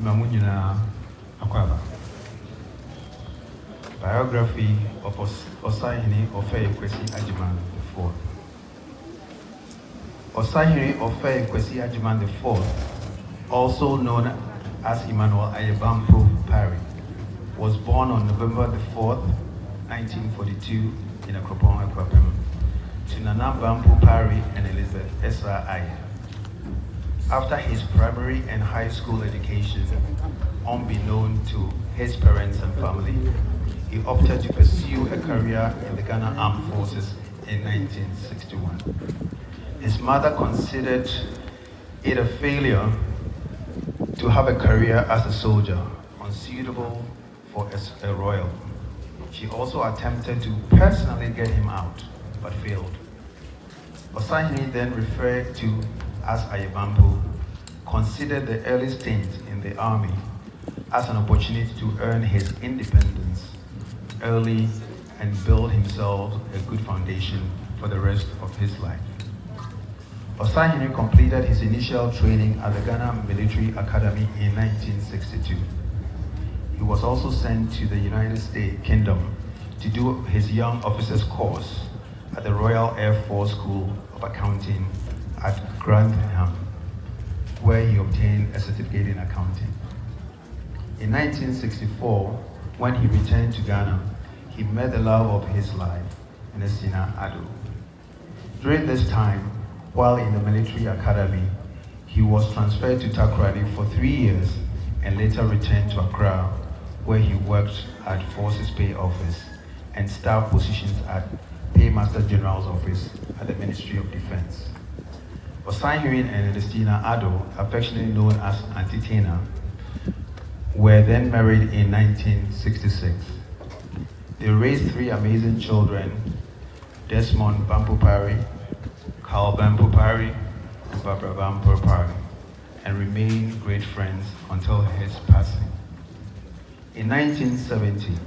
Mamunyina Akuapem. Biography of Osahene Ofei Kwasi Agyemang IV. Osahene Ofei Kwasi Agyemang IV, also known as Emmanuel Ayebampo Parry, was born on November 4th, 1942 in Akuapem to Nana Bampo Parry and Elizabeth Esra Aye. After his primary and high school education, unbeknown to his parents and family, he opted to pursue a career in the Ghana Armed Forces in 1961. His mother considered it a failure to have a career as a soldier, unsuitable for a royal. She also attempted to personally get him out, but failed. Osahene, then referred to as Ayebampo, considered the early stint in the army as an opportunity to earn his independence early and build himself a good foundation for the rest of his life. Osahene completed his initial training at the Ghana Military Academy in 1962. He was also sent to the United States Kingdom to do his young officers course at the Royal Air Force School of Accounting at Grantham, where he obtained a certificate in accounting. In 1964, when he returned to Ghana, he met the love of his life, Nesina Ado. During this time, while in the military academy, he was transferred to Takoradi for 3 years and later returned to Accra, where he worked at Forces Pay Office and staff positions at Paymaster General's Office at the Ministry of Defense. Osahene and Nesina Ado, affectionately known as Auntie Tina, were then married in 1966. They raised 3 amazing children, Desmond Bampo Parry, Carl Bampo Parry, and Barbara Bampo Parry, and remained great friends until his passing. In 1970,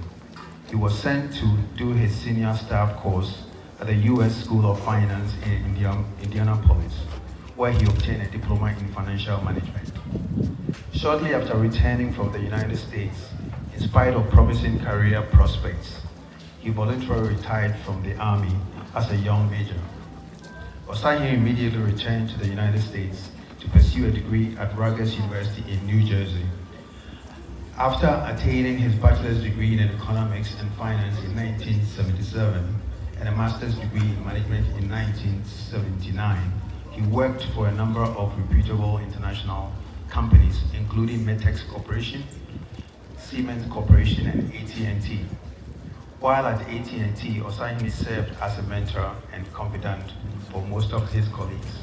he was sent to do his senior staff course at the U.S. School of Finance in Indianapolis, where he obtained a diploma in financial management. Shortly after returning from the United States, in spite of promising career prospects, he voluntarily retired from the Army as a young major. Osahene immediately returned to the United States to pursue a degree at Rutgers University in New Jersey. After attaining his bachelor's degree in economics and finance in 1977 and a master's degree in management in 1979, he worked for a number of reputable international companies, including Metex Corporation, Siemens Corporation, and AT&T. While at AT&T, Osahene served as a mentor and confidant for most of his colleagues.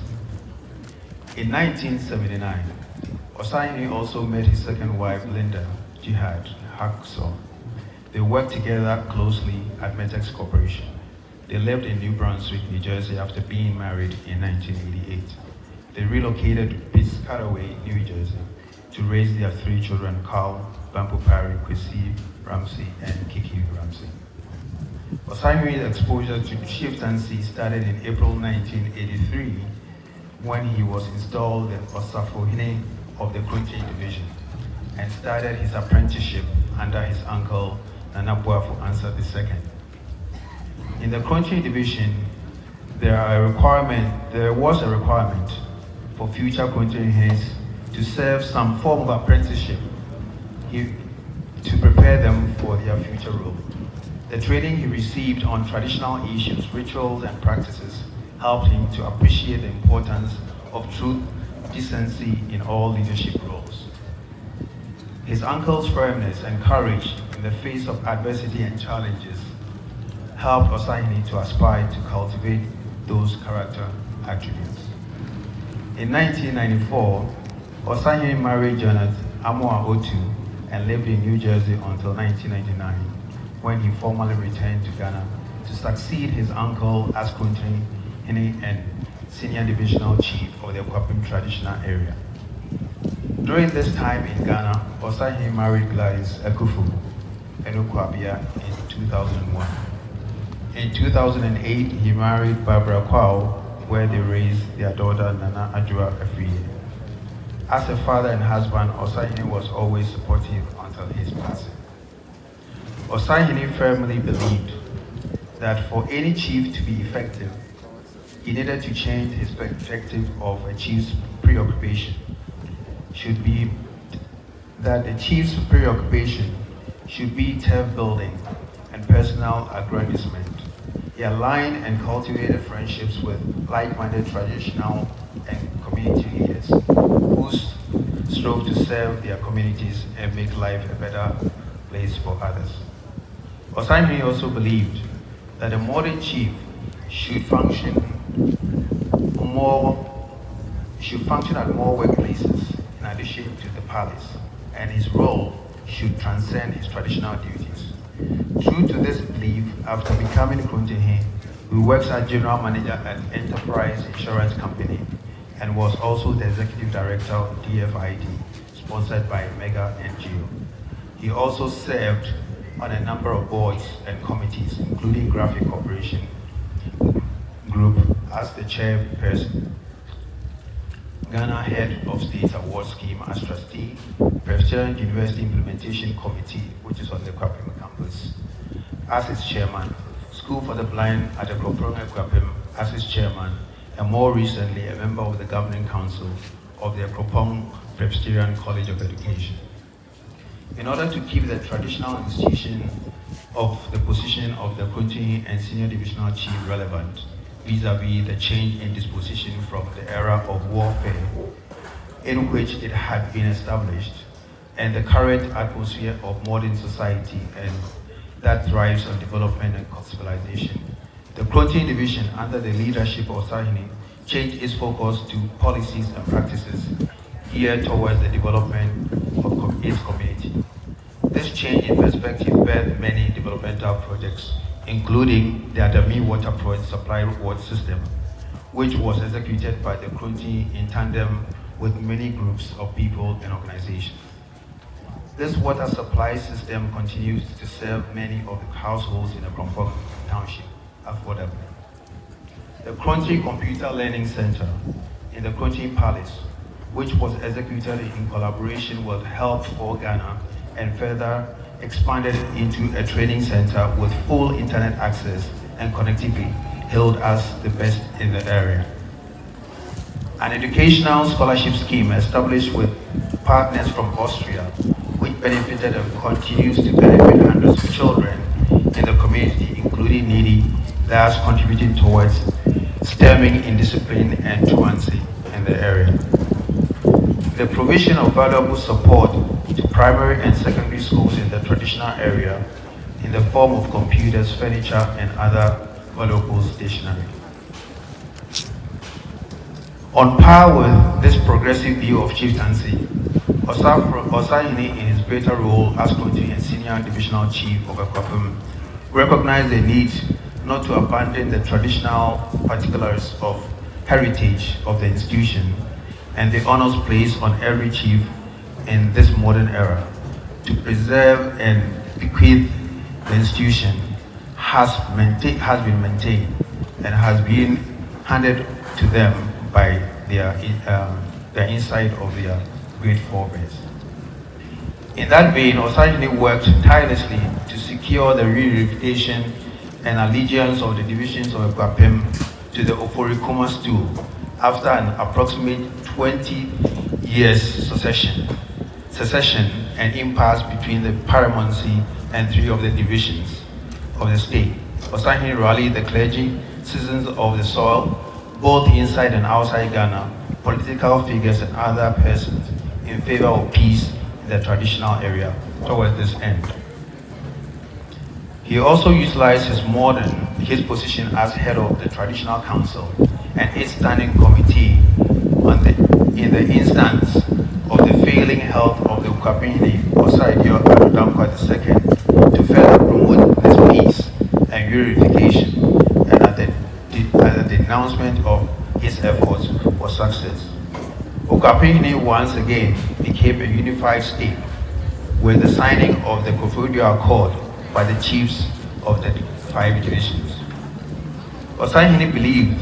In 1979, Osahene also met his second wife, Linda Jihad Hacksaw. They worked together closely at Metex Corporation. They lived in New Brunswick, New Jersey after being married in 1988. They relocated to Piscataway, New Jersey to raise their 3 children, Carl Bampo Parry, Kwesi Ramsey, and Kiki Ramsey. Osahene's exposure to chieftaincy started in April 1983 when he was installed the Osahene of the Kurontihene Division and started his apprenticeship under his uncle Nana Boafo Ansah II. In the Kurontihene Division, there was a requirement for future Kurontihinenes to serve some form of apprenticeship to prepare them for their future role. The training he received on traditional issues, rituals, and practices helped him to appreciate the importance of truth, decency in all leadership roles. His uncle's firmness and courage in the face of adversity and challenges helped Osahene to aspire to cultivate those character attributes. In 1994, Osahene married Janet Amoa Otu and lived in New Jersey until 1999, when he formally returned to Ghana to succeed his uncle as Kurontihene and Senior Divisional Chief of the Akuapem Traditional Area. During this time in Ghana, Osahene married Gladys Ekufu Enukwabia in 2001. In 2008, he married Barbara Kwao, where they raised their daughter Nana Ajua Afriye. As a father and husband, Osahene was always supportive until his passing. Osahene firmly believed that for any chief to be effective, he needed to change his perspective of a chief's preoccupation. Should be that the chief's preoccupation should be turf building and personal aggrandizement. He aligned and cultivated friendships with like-minded traditional and community leaders who strove to serve their communities and make life a better place for others. Osahene also believed that a modern chief should function at more workplaces in addition to the palace, and his role should transcend his traditional duties. True to this belief, after becoming Kurontihene, he works as general manager at Enterprise Insurance Company and was also the executive director of DFID, sponsored by Mega NGO. He also served on a number of boards and committees, including Graphic Corporation Group as the chairperson, Ghana Head of State Award Scheme as trustee, Presbyterian University Implementation Committee, which is on the Akuapem campus, as its chairman, School for the Blind at the Akuapem as its chairman, and more recently, a member of the Governing Council of the Akuapem Presbyterian College of Education. In order to keep the traditional institution of the position of the Kurontihene and Senior Divisional Chief relevant, vis-a-vis the change in disposition from the era of warfare in which it had been established, and the current atmosphere of modern society and that thrives on development and civilization. The Kurontihene Division, under the leadership of Osahene, changed its focus to policies and practices geared towards the development of its community. This change in perspective birthed many developmental projects, including the Adami Water Project Supply Water System, which was executed by the Kurontihene in tandem with many groups of people and organizations. This water supply system continues to serve many of the households in the Akuapem Township affordably. The Kurontihene Computer Learning Center in the Kurontihene Palace, which was executed in collaboration with Help for Ghana and further expanded into a training center with full internet access and connectivity, hailed as the best in the area. An educational scholarship scheme established with partners from Austria, which benefited and continues to benefit hundreds of children in the community, including needy, thus contributing towards stemming indiscipline and truancy in the area. The provision of valuable support to primary and secondary schools in the traditional area in the form of computers, furniture, and other valuable stationery. On par with this progressive view of chieftaincy, Osahene, in his greater role as Kurontihene and Senior Divisional Chief of Akuapem, recognized the need not to abandon the traditional particulars of heritage of the institution and the honors placed on every chief in this modern era. To preserve and bequeath the institution has been maintained and has been handed to them by the insight of their great forebears. In that vein, Osahene worked tirelessly to secure the reunification and allegiance of the divisions of Akuapem to the Oforikoma stool after an approximate 20 years secession and impasse between the paramountcy and three of the divisions of the state. Osahene rallied the clergy, citizens of the soil, both inside and outside Ghana, political figures and other persons in favor of peace in the traditional area towards this end. He also utilized his position as head of the Traditional Council and its standing committee in the instance of the failing health of the Akuapem Osadio Adodankwa II to further promote this peace and unification, and at the denouncement of his efforts for success. Akuapem once again became a unified state with the signing of the Koforidua Accord by the chiefs of the 5 divisions. Osahene believed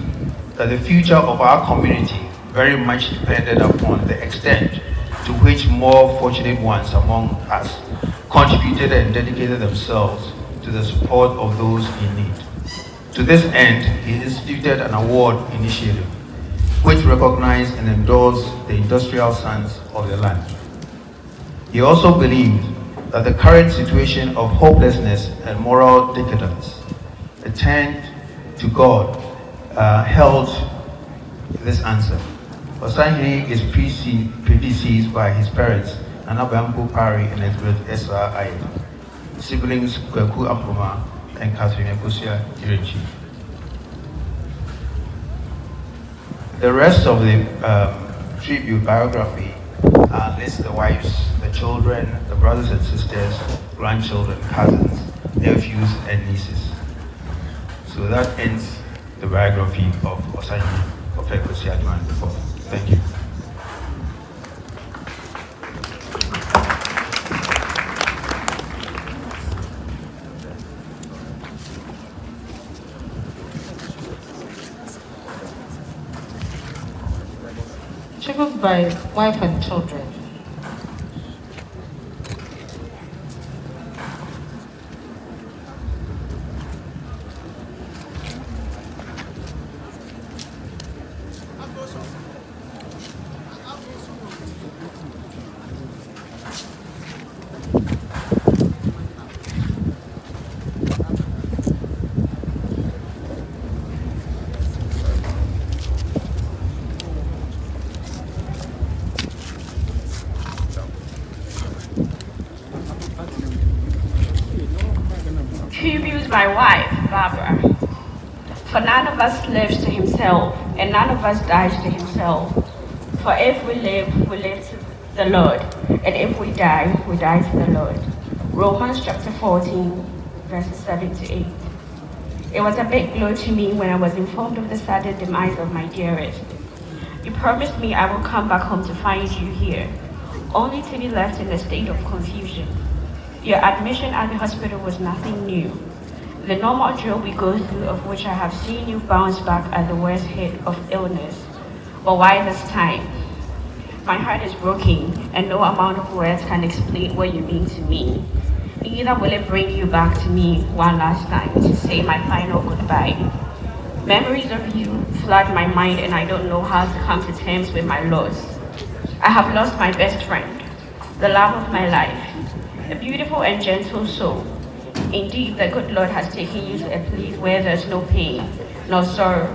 that the future of our community very much depended upon the extent to which more fortunate ones among us contributed and dedicated themselves to the support of those in need. To this end, he instituted an award initiative which recognized and endorsed the industrial sons of the land. He also believed that the current situation of hopelessness and moral decadence, turned to God, held this answer. Osahene is predeceased by his parents, Anabampo Pari and Elizabeth S.R. Agyemang, siblings Akuapem and Catherine Agyemang. The rest of the tribute biography lists the wives, the children, the brothers and sisters, grandchildren, cousins, nephews, and nieces. So that ends the biography of Osahene Ofei Kwasi Agyemang IV. Thank you. Tribute by wife and children. Tribute my wife, Barbara. For none of us lives to himself, and none of us dies to himself. For if we live to the Lord, and if we die to the Lord. Romans chapter 14, verses 7 to 8. It was a big blow to me when I was informed of the sudden demise of my dearest. You promised me I will come back home to find you here, only to be left in a state of confusion. Your admission at the hospital was nothing new. The normal drill we go through, of which I have seen you bounce back at the worst hit of illness. But why this time? My heart is broken, and no amount of words can explain what you mean to me. Neither will it bring you back to me one last time to say my final goodbye. Memories of you flood my mind, and I don't know how to come to terms with my loss. I have lost my best friend, the love of my life, a beautiful and gentle soul. Indeed, the good Lord has taken you to a place where there's no pain, no sorrow,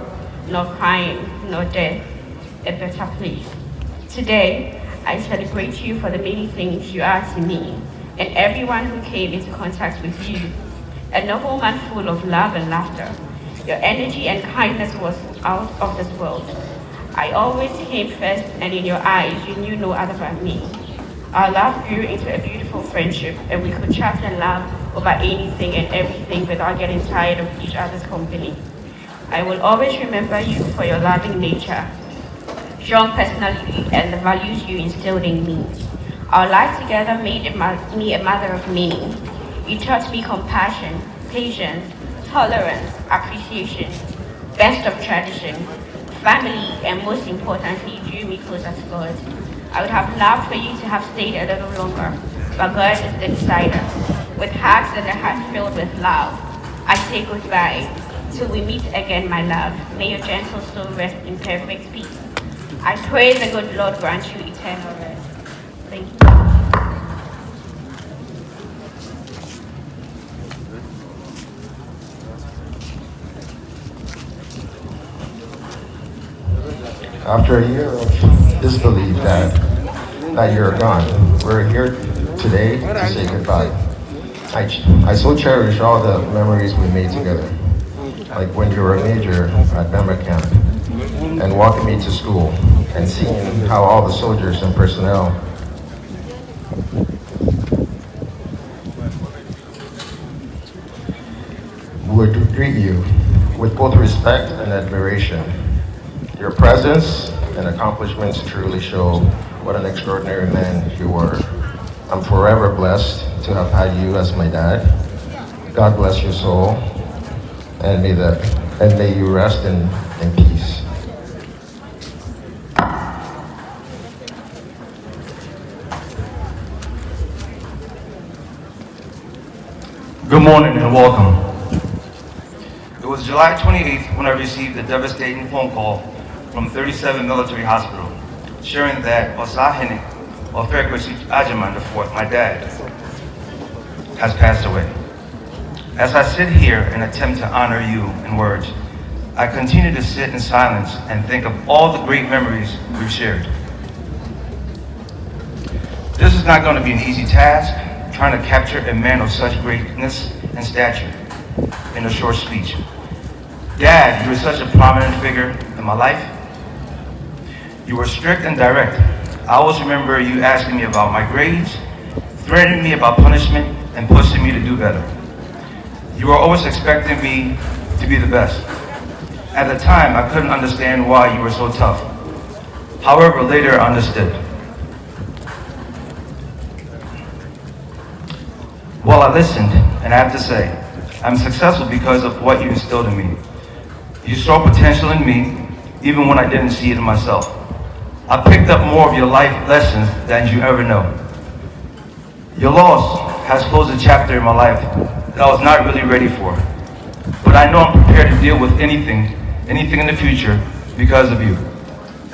no crying, no death, a better place. Today, I celebrate you for the many things you are to me, and everyone who came into contact with you. A noble man full of love and laughter. Your energy and kindness was out of this world. I always came first, and in your eyes, you knew no other but me. Our love grew into a beautiful friendship, and we could chat and laugh over anything and everything without getting tired of each other's company. I will always remember you for your loving nature, strong personality, and the values you instilled in me. Our life together made me a mother of many. You taught me compassion, patience, tolerance, appreciation, best of tradition, family, and most importantly, drew me closer to God. I would have loved for you to have stayed a little longer, but God is the decider. With hearts and a heart filled with love, I say goodbye. Till we meet again, my love. May your gentle soul rest in perfect peace. I pray the good Lord grant you eternal rest. Thank you. After a year of disbelief that you're gone, we're here today to say goodbye. I so cherish all the memories we made together, like when you were a major at Bema camp, and walking me to school, and seeing how all the soldiers and personnel would greet you with both respect and admiration. Your presence and accomplishments truly show what an extraordinary man you were. I'm forever blessed to have had you as my dad. God bless your soul, and may you rest in peace. Good morning and welcome. It was July 28th when I received a devastating phone call from 37 Military Hospital, sharing that Osahene Ofei Kwasi Agyemang IV, my dad, has passed away. As I sit here and attempt to honor you in words, I continue to sit in silence and think of all the great memories we've shared. This is not going to be an easy task, trying to capture a man of such greatness and stature in a short speech. Dad, you were such a prominent figure in my life. You were strict and direct. I always remember you asking me about my grades, threatening me about punishment, and pushing me to do better. You were always expecting me to be the best. At the time, I couldn't understand why you were so tough. However, later I understood. Well, I listened, and I have to say, I'm successful because of what you instilled in me. You saw potential in me, even when I didn't see it in myself. I picked up more of your life lessons than you ever know. Your loss has closed a chapter in my life that I was not really ready for. But I know I'm prepared to deal with anything in the future because of you.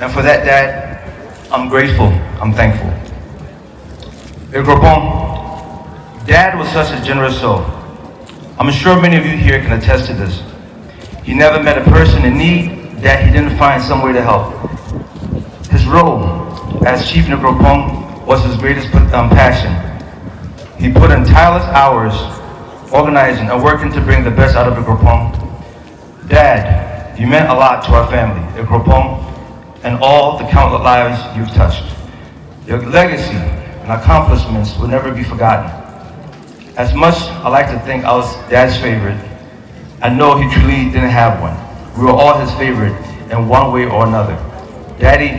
And for that, Dad, I'm grateful, I'm thankful. Akuapem, Dad was such a generous soul. I'm sure many of you here can attest to this. He never met a person in need that he didn't find some way to help. His role as Chief in Akuapem was his greatest passion. He put in tireless hours organizing and working to bring the best out of Akuapem. Dad, you meant a lot to our family, Akuapem, and all the countless lives you've touched. Your legacy and accomplishments will never be forgotten. As much I like to think I was Dad's favorite, I know he truly didn't have one. We were all his favorite in one way or another. Daddy,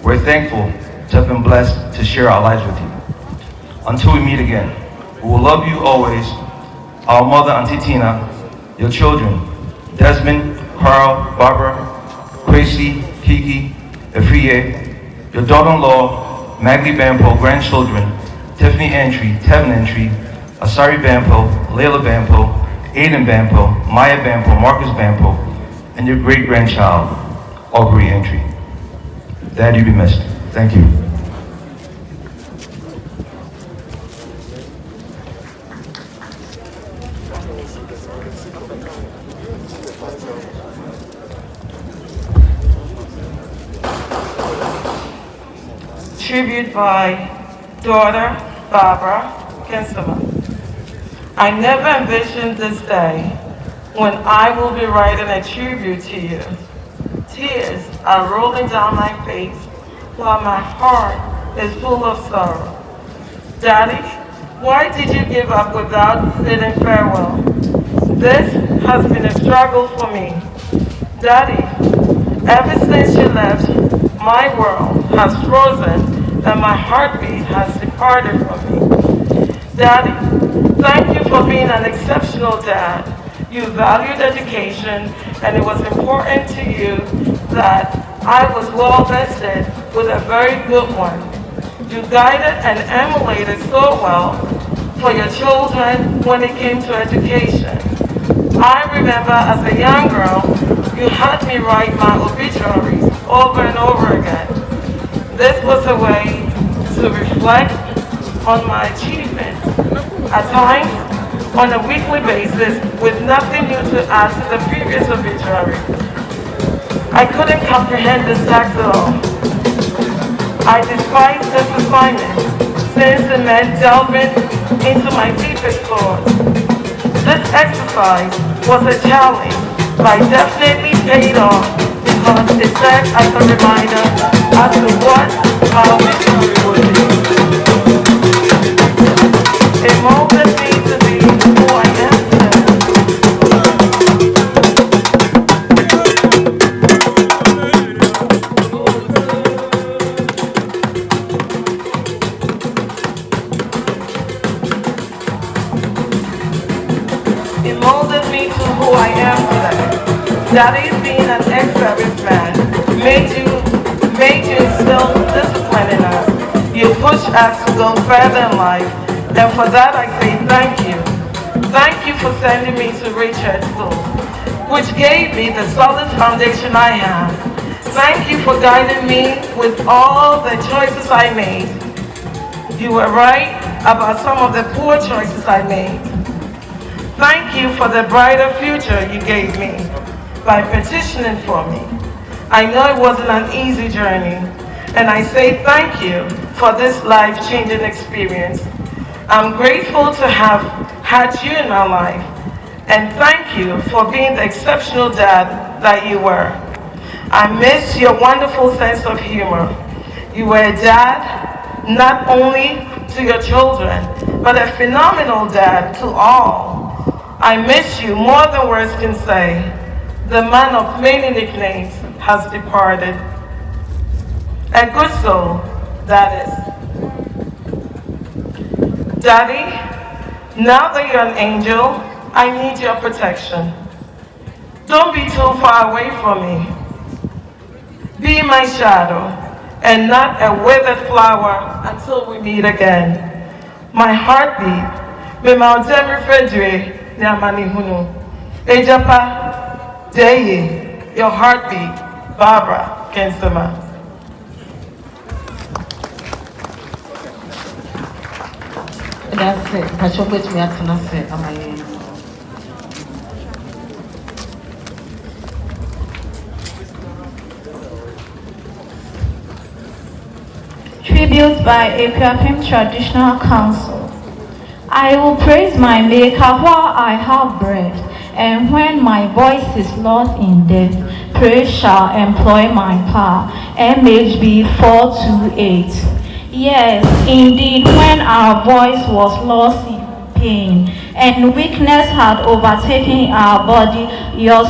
we're thankful to have been blessed to share our lives with you. Until we meet again, we will love you always. Our mother, Auntie Tina, your children, Desmond, Carl, Barbara, Kwasi, Kiki, Efriye, your daughter-in-law, Maggie Bampo, grandchildren, Tiffany Entry, Tevin Entry, Asari Bampo, Layla Bampo, Aiden Bampo, Maya Bampo, Marcus Bampo, and your great-grandchild, Aubrey Entry. Dad, you be missed. Thank you. Tribute by daughter Barbara Kinselman. I never envisioned this day when I will be writing a tribute to you. Tears are rolling down my face while my heart is full of sorrow. Daddy, why did you give up without bidding farewell? This has been a struggle for me. Daddy, ever since you left, my world has frozen and my heartbeat has departed from me. Daddy, thank you for being an exceptional dad. You valued education, and it was important to you that I was well vested with a very good one. You guided and emulated so well for your children when it came to education. I remember as a young girl, you had me write my obituaries over and over again. This was a way to reflect on my achievements. At times, on a weekly basis, with nothing new to add to the previous obituary. I couldn't comprehend this task at all. I despised this assignment, since it meant delving into my deepest thoughts. This exercise was a challenge, but I definitely paid off because it served as a reminder as to what our victory would be. It molded me to be who I am today. It molded me to who I am today. Daddy, being an ex-serviceman made you instill discipline in us. You pushed us to go further in life, and for that I say thank you. Thank you for sending me to Richard School, which gave me the solid foundation I have. Thank you for guiding me with all the choices I made. You were right about some of the poor choices I made. Thank you for the brighter future you gave me by petitioning for me. I know it wasn't an easy journey, and I say thank you for this life-changing experience. I'm grateful to have had you in my life, and thank you for being the exceptional dad that you were. I miss your wonderful sense of humor. You were a dad, not only to your children, but a phenomenal dad to all. I miss you more than words can say. The man of many nicknames has departed. A good soul, that is. Daddy, now that you're an angel, I need your protection. Don't be too far away from me. Be my shadow, and not a withered flower until we meet again. My heartbeat, me maudem refrigerator, nyamani hunu. Ejapa, Deye, your heartbeat, Barbara Kensema. That's it. I should wait me at Tanase. Tribute by Akuapem Traditional Council. I will praise my Maker while I have breath, and when my voice is lost in death, praise shall employ my power. MHB 428. Yes, indeed, when our voice was lost in pain and weakness had overtaken our body, yours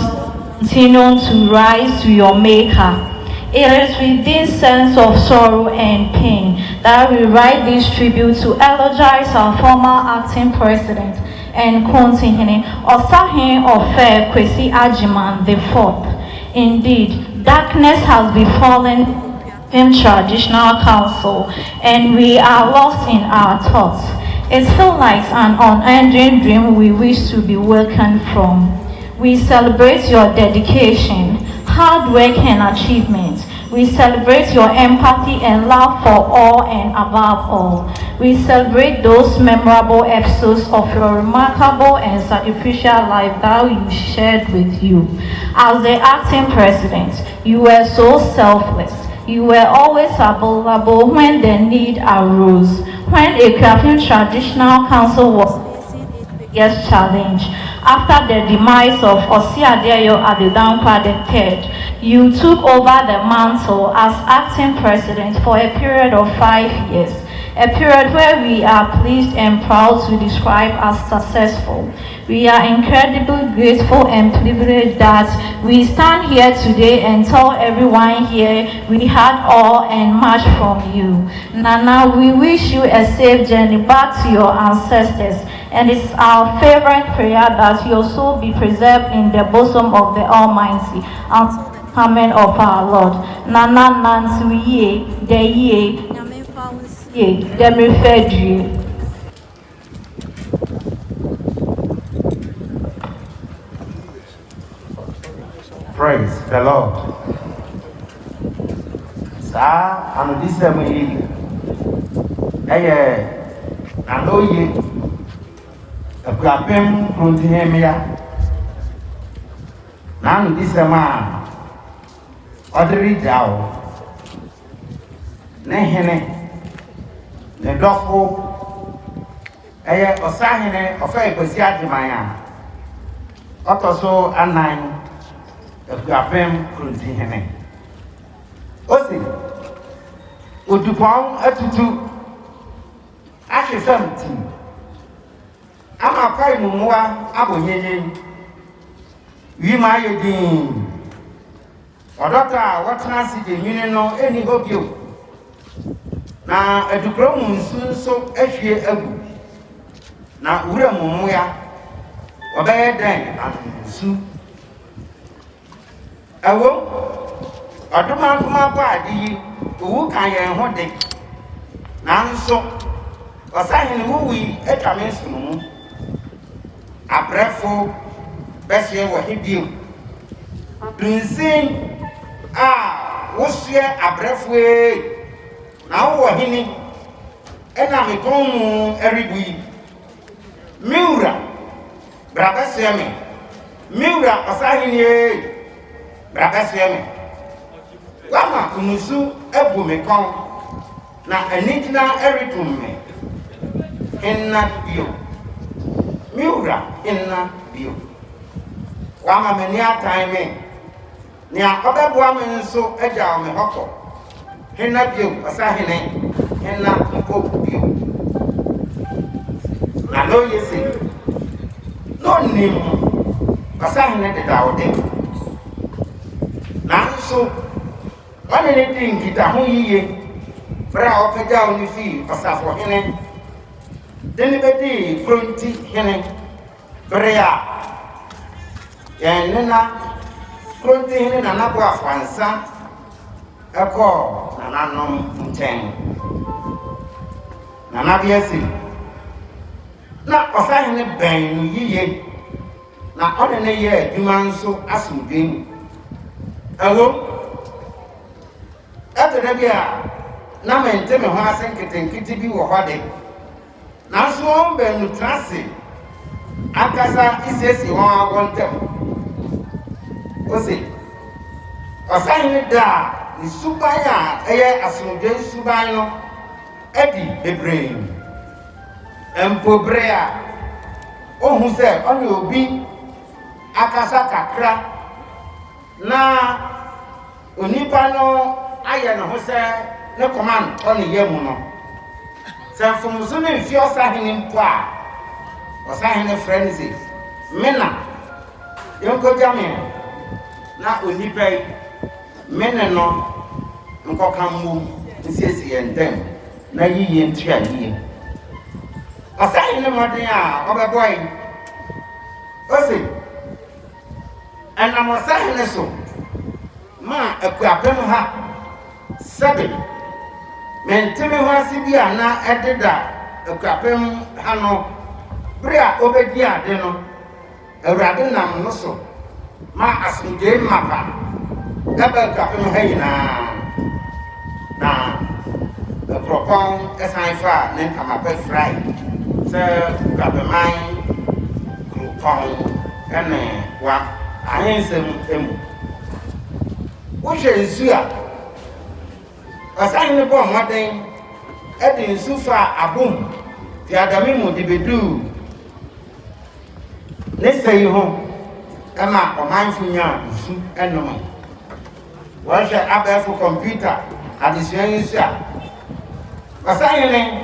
continued to rise to your Maker. It is with this sense of sorrow and pain that we write this tribute to eulogize our former acting president and Kurontihene, Osahene Ofei Kwasi Agyemang IV. Indeed, darkness has befallen in Traditional Council, and we are lost in our thoughts. It feels like an unending dream we wish to be wakened from. We celebrate your dedication, hard work and achievement. We celebrate your empathy and love for all and above all. We celebrate those memorable episodes of your remarkable and sacrificial life that you shared with you. As the acting president, you were so selfless. You were always available when the need arose. When Akuapem Traditional Council was facing its biggest challenge, after the demise of Osahene Ofei III, you took over the mantle as acting president for a period of 5 years, a period where we are pleased and proud to describe as successful. We are incredibly grateful and privileged that we stand here today and tell everyone here we had all and much from you. Nana, we wish you a safe journey back to your ancestors, and it's our favorite prayer that your soul be preserved in the bosom of the Almighty until the coming of our Lord. Nana Nansu ye, the ye, the refugee. Praise the Lord. Sa anodisa mu aloye Akuapem Kurontihene ya na anodisa ma odiri jawo ne hene ne dofo Osahene Ofei Kwasi Agyemang otoso anan Akuapem Kurontihene. Osi Odupon atutu ahwefamti ama kwai mumwa abonyenyen wima yedin odota watena si de nwini no eni hobio na adukro mu nsunso ahwie agu na wura mumwa obeye den ansu awo aduma kuma pa adi owu kan yen ho de nanso Osahene wuwi etwame nsumu abrefo bɛhyɛ wɔ he bio dunsin wohyɛ abrefo na wowɔ he ni ɛna mekɔn mu ɛrebu yi miwura bra bɛhyɛ me miwura Osahene bra bɛhyɛ me wama kunusu ebu mekɔn na anigina ɛretum me henna bio miwura henna bio wama me ni atan me nea ɔbɛboa me nso agya me hɔkɔ henna bio Osahene henna mpo bio na no yesi no nim Osahene deda ode nanso ɔne ne di nkita ho yiye bra ɔpagya wo ne fii Ɔsafohene de ne bɛdi Kurontihene bere a yɛn nena Kurontihene Nana Boafoansa ɛkɔɔ nananom nkyɛn Nana Biasi na Osahene bɛn no yiye na ɔne ne yɛ adwuma nso asomdwe mu ɛwɔ ɛtɛdɛ bi a na mente me ho ase nketenkete bi wɔ hɔ de nanso wɔn bɛnu trase ankasa isiesie wɔn awɔ ntɛm ose Osahene da ne suban a ɛyɛ asomdwe suban no ɛdi bebree mpobere a ohu sɛ ɔne obi akasa kakra na onipa no ayɛ ne ho sɛ ne command ɔne yɛ mu no sɛ mfomso ne mfi Osahene mpo a Osahene frɛ ne sɛ mena yɛnkɔgya me na onipa yi mene no nkɔka mmom nsiesie yɛn ntɛm na yiye ntua yiye Osahene mmɔden a ɔbɛbɔ yi ose ɛnam Osahene so ma Akuapem ha sɛbe menteme ho ase bi a na ɛdeda Akuapem ha no bere a ɔbɛdi ade no Awurade nam no so ma asomdwe mapa ɛbɛ Akuapem ha nyinaa na Kuropɔn ɛsan fa ne ntamapɛ frai sɛ Akuapeman Kuropɔn ɛne wa ahensɛm emu wohwɛ nsu a Osahene bɔ mmɔden ɛde nsu fa abom fi adame mu de bedu ne sɛyi ho ɛma ɔmanfo nya nsu ɛnom wɔhwɛ abɛɛfo kɔmputa adesua yi nsu a Osahene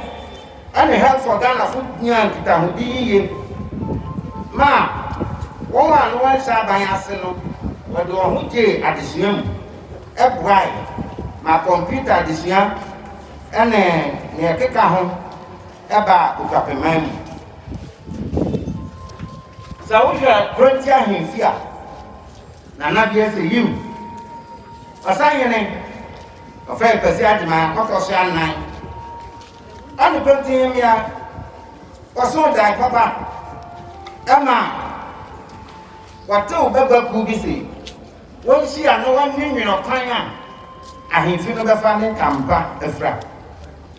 ɛne help for Ghanafo nya nkitahodi yiye ma wɔn a no wɔnhyɛ aban ase no wɔde wɔn ho gye adesua mu ɛboae ma kɔmputa adesua ɛne ne ɛkeka ho ɛba Akuapeman mu sɛ wohwɛ Kurontihene ahemfi a Nana Biasi yiw Osahene Ofei Kwasi Agyemang ɔtɔ so anan ɔne Kurontihene a ɔso dan papa ɛma wɔtew bɛbaku bi se wɔnhyia no wɔnwenwene ɔkwan a ahemfi no bɛfa ne ntampa afira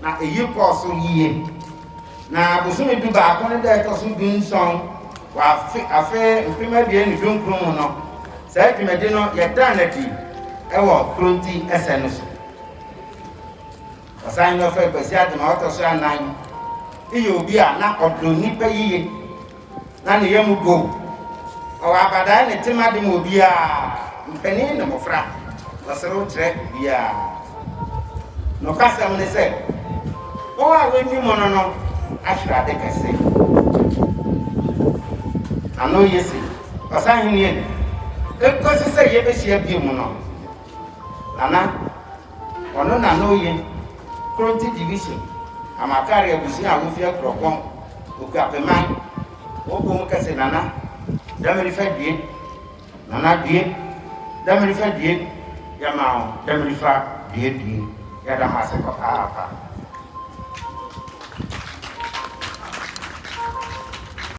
na eyi kɔɔ so yie na bosome du baako ne dɛ ɛtɔ so dunson wɔ afe mpem abien ne dunkron mu no saa dwumadi no yɛda n'adi ɛwɔ Kuronti ɛsɛ no so Osahene Ofei Kwasi Agyemang ɔtɔ so anan iyɛ obi a na ɔdɔ nipa yiye na ne yɛ mu go ɔwɔ abadae ne tema de mu obi a mpanin ne mmɔfra wɔsere kyerɛ biara nɔkasɛm ne sɛ wɔn a wɔnim no no ahwere ade kɛse ano yɛ se Osahene yɛ ekosi sɛ yɛbɛhyia bio mu no Nana ɔno na no yɛ Kuronti division amakari abusua a wofia Kuropɔn Akuapeman wɔbɔ mu kɛse Nana damiri fɛ die Nana die damiri fɛ die yama damiri fa die yɛda ma se kɔ paapa